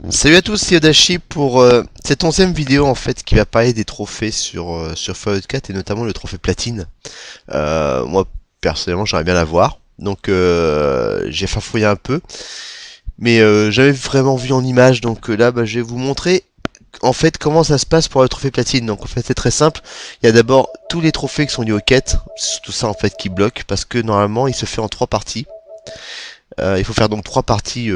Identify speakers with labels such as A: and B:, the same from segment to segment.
A: Salut à tous, c'est Yodashi pour cette 11e vidéo en fait qui va parler des trophées sur Fallout 4 et notamment le trophée platine. Moi personnellement j'aimerais bien l'avoir, donc j'ai farfouillé un peu, mais j'avais vraiment vu en image, donc là je vais vous montrer en fait comment ça se passe pour le trophée platine. Donc en fait c'est très simple, il y a d'abord tous les trophées qui sont liés aux quêtes, c'est tout ça en fait qui bloque parce que normalement il se fait en 3 parties. Il faut faire donc 3 parties,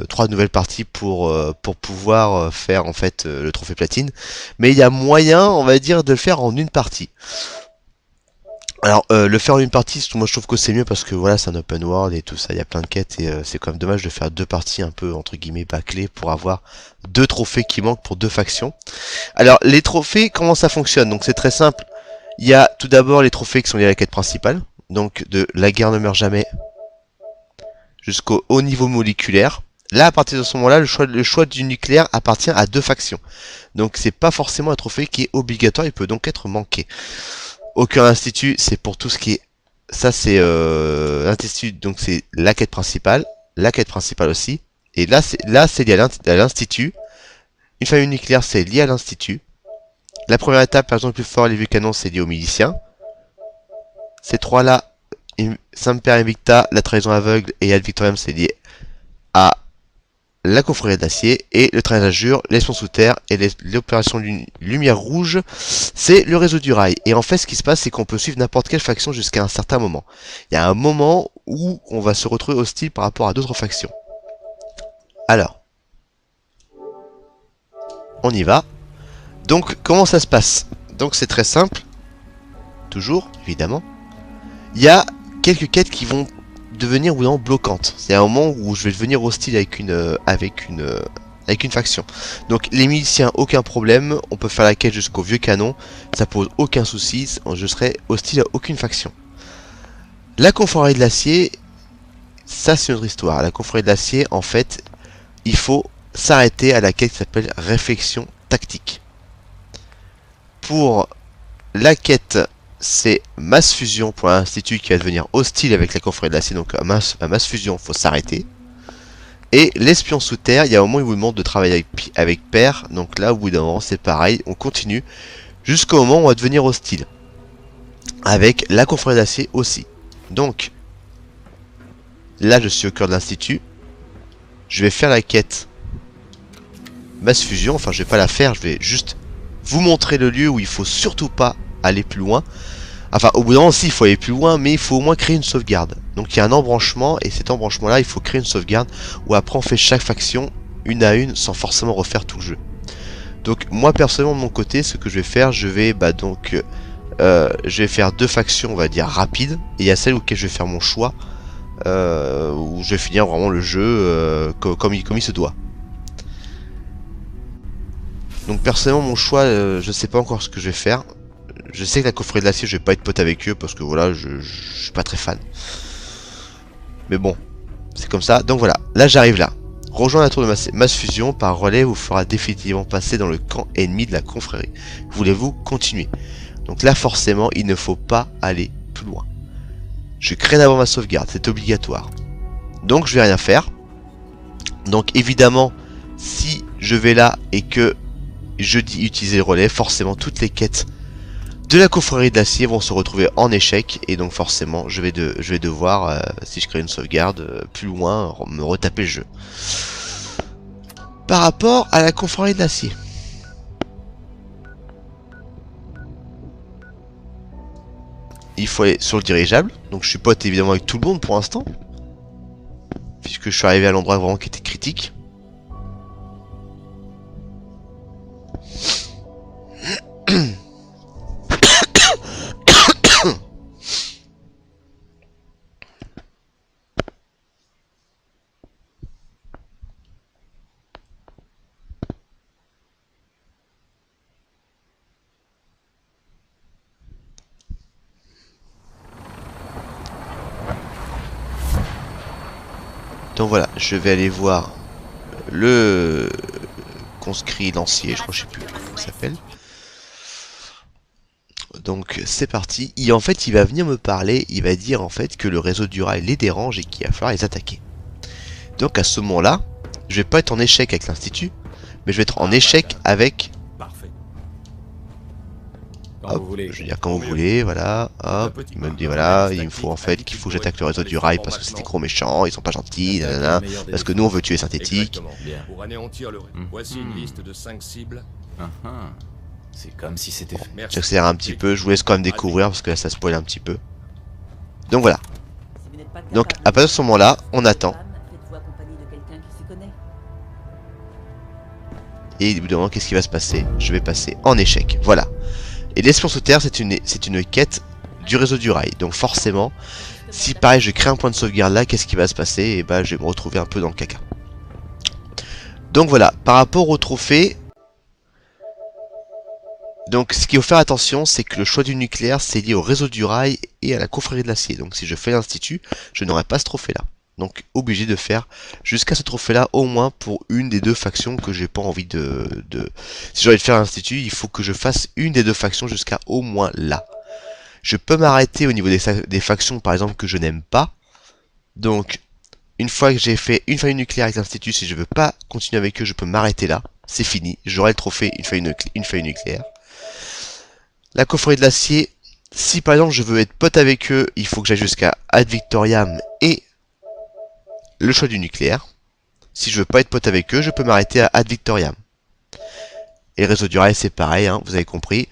A: 3 nouvelles parties pour pouvoir faire en fait le trophée platine. Mais il y a moyen, on va dire, de le faire en une partie. Alors le faire en une partie, moi je trouve que c'est mieux parce que voilà, c'est un open world et tout ça, il y a plein de quêtes et c'est quand même dommage de faire 2 parties un peu entre guillemets bâclées pour avoir 2 trophées qui manquent pour 2 factions. Alors les trophées, comment ça fonctionne? Donc c'est très simple. Il y a tout d'abord les trophées qui sont liés à la quête principale, donc de la guerre ne meurt jamais jusqu'au haut niveau moléculaire. Là, à partir de ce moment-là, le choix du nucléaire appartient à 2 factions. Donc, c'est pas forcément un trophée qui est obligatoire, il peut donc être manqué. Aucun institut, c'est pour tout ce qui est... Ça, c'est l'institut, donc c'est la quête principale aussi. Et là, c'est lié à l'institut. Une famille nucléaire, c'est lié à l'institut. La première étape, par exemple, le plus fort, les vieux canons, c'est lié aux miliciens. Ces trois-là, Semper Invicta, la trahison aveugle et Ad Victoriam, c'est lié à la confrérie d'acier et le train d'azur, l'espion sous terre et l'opération lumière rouge, c'est le réseau du rail. Et en fait, ce qui se passe, c'est qu'on peut suivre n'importe quelle faction jusqu'à un certain moment. Il y a un moment où on va se retrouver hostile par rapport à d'autres factions. Alors, on y va. Donc, comment ça se passe? Donc, c'est très simple. Toujours, évidemment. Il y a quelques quêtes qui vont devenir ou non bloquantes. C'est un moment où je vais devenir hostile avec une faction. Donc les miliciens, aucun problème, on peut faire la quête jusqu'au vieux canon, ça pose aucun souci, je serai hostile à aucune faction. La confrérie de l'acier, ça c'est notre histoire. La confrérie de l'acier, en fait, il faut s'arrêter à la quête qui s'appelle réflexion tactique. Pour la quête, c'est masse fusion pour l'institut qui va devenir hostile avec la confrérie de l'acier, donc à masse fusion, faut s'arrêter. Et l'espion sous terre, il y a un moment où il vous demande de travailler avec pair, donc là au bout d'un moment c'est pareil, on continue jusqu'au moment où on va devenir hostile. Avec la confrérie d'acier aussi. Donc, là je suis au cœur de l'institut, je vais faire la quête masse fusion, enfin je vais pas la faire, je vais juste vous montrer le lieu où il faut surtout pas aller plus loin. Enfin, au bout d'un moment, si, il faut aller plus loin, mais il faut au moins créer une sauvegarde. Donc il y a un embranchement, et cet embranchement-là, il faut créer une sauvegarde, où après on fait chaque faction, une à une, sans forcément refaire tout le jeu. Donc moi, personnellement, de mon côté, ce que je vais faire, je vais faire 2 factions, on va dire, rapides, et il y a celle où je vais faire mon choix, où je vais finir vraiment le jeu comme il se doit. Donc personnellement, mon choix, je sais pas encore ce que je vais faire. Je sais que la confrérie de l'acier, je vais pas être pote avec eux parce que voilà, je suis pas très fan. Mais bon, c'est comme ça. Donc voilà, là j'arrive là. Rejoindre la tour de masse fusion par relais vous fera définitivement passer dans le camp ennemi de la confrérie. Voulez-vous continuer? Donc là forcément, il ne faut pas aller plus loin. Je crée d'abord ma sauvegarde, c'est obligatoire. Donc je vais rien faire. Donc évidemment, si je vais là et que je dis utiliser le relais, forcément toutes les quêtes de la confrérie de l'acier vont se retrouver en échec et donc forcément je vais devoir, si je crée une sauvegarde, plus loin, me retaper le jeu. Par rapport à la confrérie de l'acier. Il faut aller sur le dirigeable, donc je suis pote évidemment avec tout le monde pour l'instant. Puisque je suis arrivé à l'endroit vraiment qui était critique. Donc voilà, je vais aller voir le conscrit lancier, je crois, je sais plus comment il s'appelle. Donc c'est parti. En fait, il va venir me parler, il va dire en fait que le réseau du rail les dérange et qu'il va falloir les attaquer. Donc à ce moment-là, je vais pas être en échec avec l'institut, mais je vais être en échec avec...
B: Parfait.
A: Hop, je veux dire quand vous voulez, voilà, hop, il me dit voilà, il me faut en fait qu'il faut que j'attaque le réseau du rail parce que c'est des gros méchants, ils sont pas gentils, nanana, parce que nous on veut tuer synthétique.
B: Pour anéantir le... Voici une liste de 5 cibles.
C: C'est comme si c'était fait.
B: Merci.
A: J'accélère un petit peu, je vous laisse quand même découvrir parce que là ça spoil un petit peu. Donc voilà. Donc à partir de ce moment-là, on attend. Et au bout d'un moment, qu'est-ce qui va se passer? Je vais passer en échec. Voilà. Et l'espion sous terre, c'est une quête du réseau du rail. Donc forcément, si pareil, je crée un point de sauvegarde là, qu'est-ce qui va se passer? Et bah, je vais me retrouver un peu dans le caca. Donc voilà. Par rapport au trophée, donc ce qu'il faut faire attention, c'est que le choix du nucléaire, c'est lié au réseau du rail et à la confrérie de l'acier. Donc si je fais l'institut, je n'aurai pas ce trophée-là. Donc obligé de faire jusqu'à ce trophée là au moins pour une des deux factions que j'ai pas envie Si j'ai envie de faire l'institut, il faut que je fasse une des deux factions jusqu'à au moins là. Je peux m'arrêter au niveau des factions par exemple que je n'aime pas. Donc une fois que j'ai fait une faille nucléaire avec l'institut, si je veux pas continuer avec eux, je peux m'arrêter là. C'est fini, j'aurai le trophée une faille nucléaire. La confrérie de l'acier, si par exemple je veux être pote avec eux, il faut que j'aille jusqu'à Ad Victoriam et le choix du nucléaire. Si je veux pas être pote avec eux, je peux m'arrêter à Ad Victoriam. Et le réseau du rail, c'est pareil, hein, vous avez compris.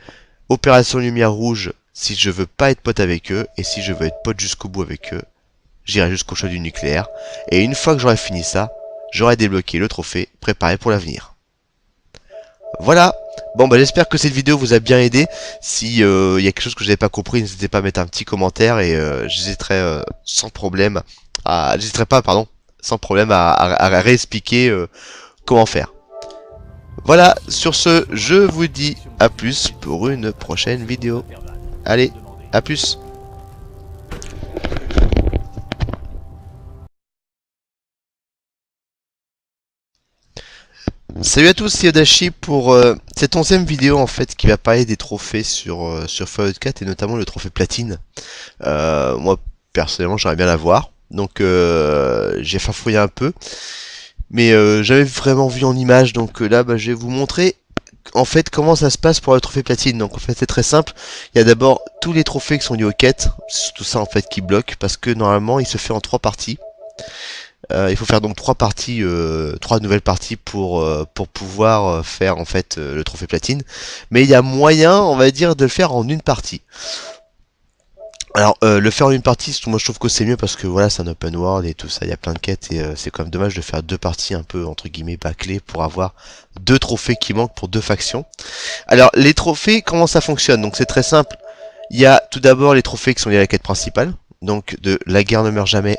A: Opération lumière rouge, si je veux pas être pote avec eux, et si je veux être pote jusqu'au bout avec eux, j'irai jusqu'au choix du nucléaire. Et une fois que j'aurai fini ça, j'aurai débloqué le trophée préparé pour l'avenir. Voilà. Bon bah j'espère que cette vidéo vous a bien aidé. Si y a quelque chose que je n'avais pas compris, n'hésitez pas à mettre un petit commentaire et j'hésiterai sans problème à... J'hésiterai pas, pardon, sans problème à réexpliquer comment faire. Voilà, sur ce, je vous dis à plus pour une prochaine vidéo. Allez, à plus. Salut à tous, c'est Yodashi pour cette 11e vidéo en fait qui va parler des trophées sur Fallout 4 et notamment le trophée platine. Moi personnellement j'aimerais bien l'avoir, donc j'ai farfouillé un peu, mais j'avais vraiment vu en image, donc là bah, je vais vous montrer en fait comment ça se passe pour le trophée platine. Donc en fait c'est très simple, il y a d'abord tous les trophées qui sont liés aux quêtes, c'est surtout ça en fait qui bloque, parce que normalement il se fait en 3 parties. Il faut faire donc 3 parties, 3 nouvelles parties pour pouvoir faire en fait le trophée platine. Mais il y a moyen, on va dire, de le faire en une partie. Alors le faire en une partie, moi je trouve que c'est mieux parce que voilà, c'est un open world et tout ça, il y a plein de quêtes et c'est quand même dommage de faire 2 parties un peu entre guillemets bâclées pour avoir 2 trophées qui manquent pour 2 factions. Alors les trophées, comment ça fonctionne? Donc c'est très simple. Il y a tout d'abord les trophées qui sont liés à la quête principale, donc de la guerre ne meurt jamais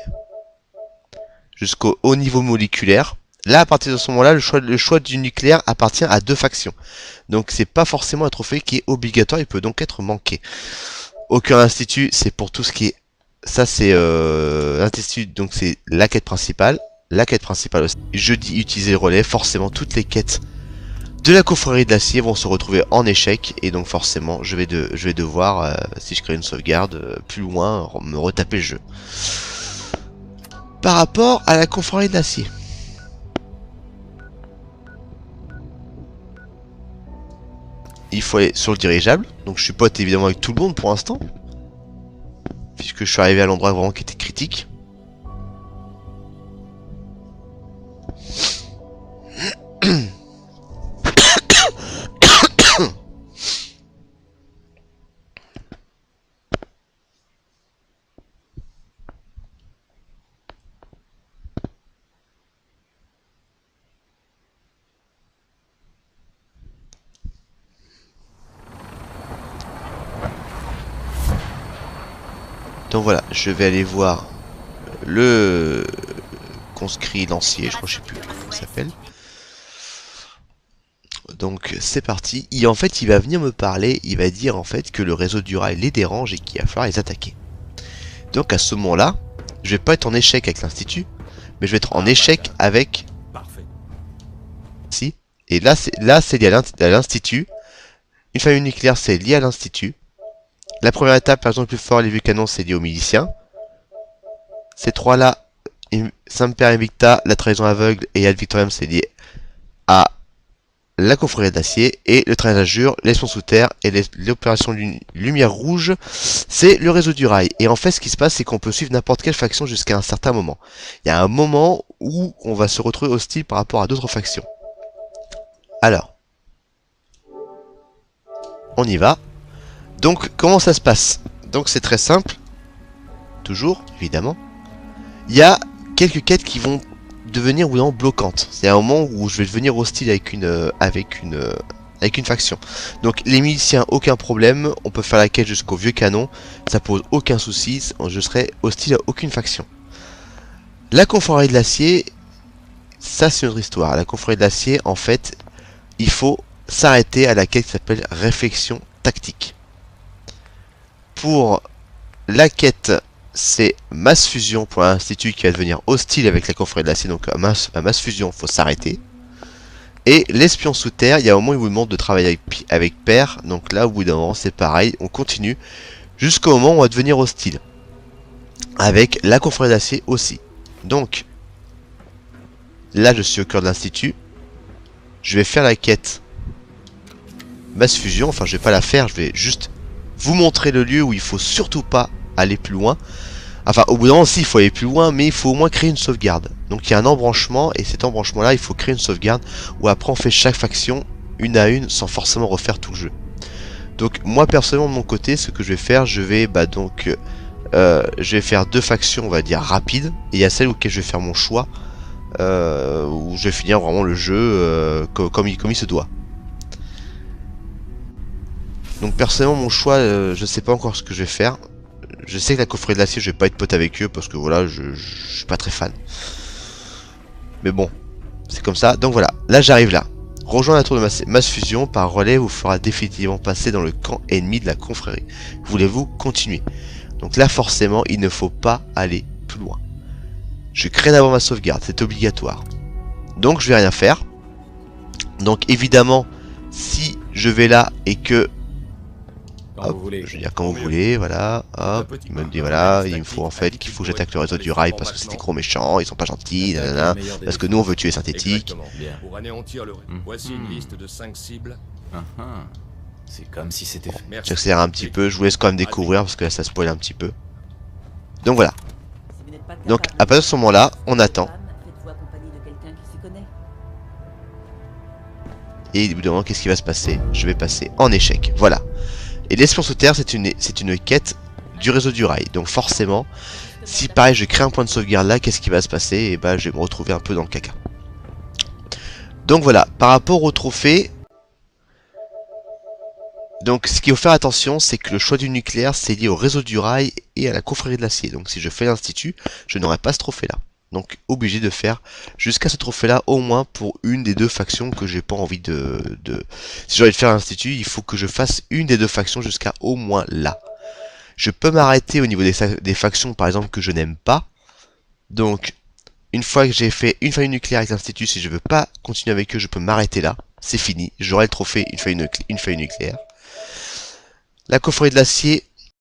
A: jusqu'au haut niveau moléculaire. Là, à partir de ce moment-là, le choix du nucléaire appartient à 2 factions. Donc, c'est pas forcément un trophée qui est obligatoire, il peut donc être manqué. Aucun institut, c'est pour tout ce qui est... Ça, c'est l'institut, donc c'est la quête principale. La quête principale aussi. Je dis utiliser le relais, forcément, toutes les quêtes de la confrérie de l'acier vont se retrouver en échec. Et donc, forcément, je vais devoir, si je crée une sauvegarde, plus loin, me retaper le jeu. Par rapport à la confrérie de l'acier. Il faut aller sur le dirigeable. Donc je suis pote évidemment avec tout le monde pour l'instant. Puisque je suis arrivé à l'endroit vraiment qui était critique. Donc voilà, je vais aller voir le conscrit lancier, je crois, je sais plus comment il s'appelle. Donc c'est parti. Et en fait, il va venir me parler, il va dire en fait que le réseau du rail les dérange et qu'il va falloir les attaquer. Donc à ce moment-là, je vais pas être en échec avec l'institut, mais je vais être en échec avec... Si. Et là c'est lié à l'institut. Une famille nucléaire, c'est lié à l'institut. La première étape, par exemple, le plus fort, les vieux canons, c'est lié aux miliciens. Ces trois-là, Semper Invicta, la trahison aveugle et Ad Victoriam, c'est lié à la confrérie d'acier, et le train d'azur, l'espion sous terre et l'opération lumière rouge, c'est le réseau du rail. Et en fait, ce qui se passe, c'est qu'on peut suivre n'importe quelle faction jusqu'à un certain moment. Il y a un moment où on va se retrouver hostile par rapport à d'autres factions. Alors, on y va. Donc, comment ça se passe? Donc, c'est très simple. Toujours, évidemment. Il y a quelques quêtes qui vont devenir ou non bloquantes. C'est un moment où je vais devenir hostile avec une faction. Donc les miliciens, aucun problème, on peut faire la quête jusqu'au vieux canon, ça pose aucun souci, je serai hostile à aucune faction. La confrérie de l'acier, ça c'est notre histoire. La confrérie de l'acier, en fait, il faut s'arrêter à la quête qui s'appelle réflexion tactique. Pour la quête, c'est masse fusion pour l'institut qui va devenir hostile avec la confrérie de l'acier, donc à masse fusion, faut s'arrêter. Et l'espion sous terre, il y a un moment où il vous demande de travailler avec pair, donc là au bout d'un moment c'est pareil, on continue jusqu'au moment où on va devenir hostile. Avec la confrérie d'acier aussi. Donc, là je suis au cœur de l'institut, je vais faire la quête masse fusion, enfin je vais pas la faire, je vais juste vous montrer le lieu où il faut surtout pas aller plus loin. Enfin, au bout d'un moment, si, il faut aller plus loin, mais il faut au moins créer une sauvegarde. Donc, il y a un embranchement, et cet embranchement-là, il faut créer une sauvegarde, où après, on fait chaque faction, une à une, sans forcément refaire tout le jeu. Donc, moi, personnellement, de mon côté, ce que je vais faire, je vais, je vais faire deux factions, on va dire, rapides, et il y a celle où je vais faire mon choix, où je vais finir vraiment le jeu comme il se doit. Donc, personnellement, mon choix, je sais pas encore ce que je vais faire. Je sais que la confrérie de l'acier, je vais pas être pote avec eux parce que voilà, je suis pas très fan. Mais bon, c'est comme ça. Donc voilà, là j'arrive là. Rejoindre la tour de masse fusion par relais vous fera définitivement passer dans le camp ennemi de la confrérie. Voulez-vous continuer? Donc là forcément, il ne faut pas aller plus loin. Je crée d'abord ma sauvegarde, c'est obligatoire. Donc je vais rien faire. Donc évidemment, si je vais là et que hop, je veux dire quand vous voulez, voilà, hop, il me dit voilà, il me faut en fait qu'il faut que j'attaque le réseau du rail parce que c'est des gros méchants, ils sont pas gentils, nanana, parce que nous on veut tuer synthétique.
B: Pour anéantir le voici une liste de 5 cibles.
C: C'est comme si c'était fait.
A: J'accélère un petit peu, je vous laisse quand même découvrir parce que là ça spoil un petit peu. Donc voilà. Donc à partir de ce moment-là, on attend. Et au bout d'un moment, qu'est-ce qui va se passer? Je vais passer en échec. Voilà. Et l'espion sous terre, c'est une quête du réseau du rail. Donc forcément, si pareil je crée un point de sauvegarde là, qu'est-ce qui va se passer? Et bah je vais me retrouver un peu dans le caca. Donc voilà, par rapport au trophée, donc ce qu'il faut faire attention, c'est que le choix du nucléaire, c'est lié au réseau du rail et à la confrérie de l'acier. Donc si je fais l'institut, je n'aurai pas ce trophée là. Donc obligé de faire jusqu'à ce trophée là au moins pour une des deux factions que j'ai pas envie Si j'ai envie de faire l'institut, il faut que je fasse une des deux factions jusqu'à au moins là. Je peux m'arrêter au niveau des factions par exemple que je n'aime pas. Donc une fois que j'ai fait une faille nucléaire avec l'institut, si je veux pas continuer avec eux, je peux m'arrêter là. C'est fini, j'aurai le trophée une faille nucléaire. La confrérie de l'acier,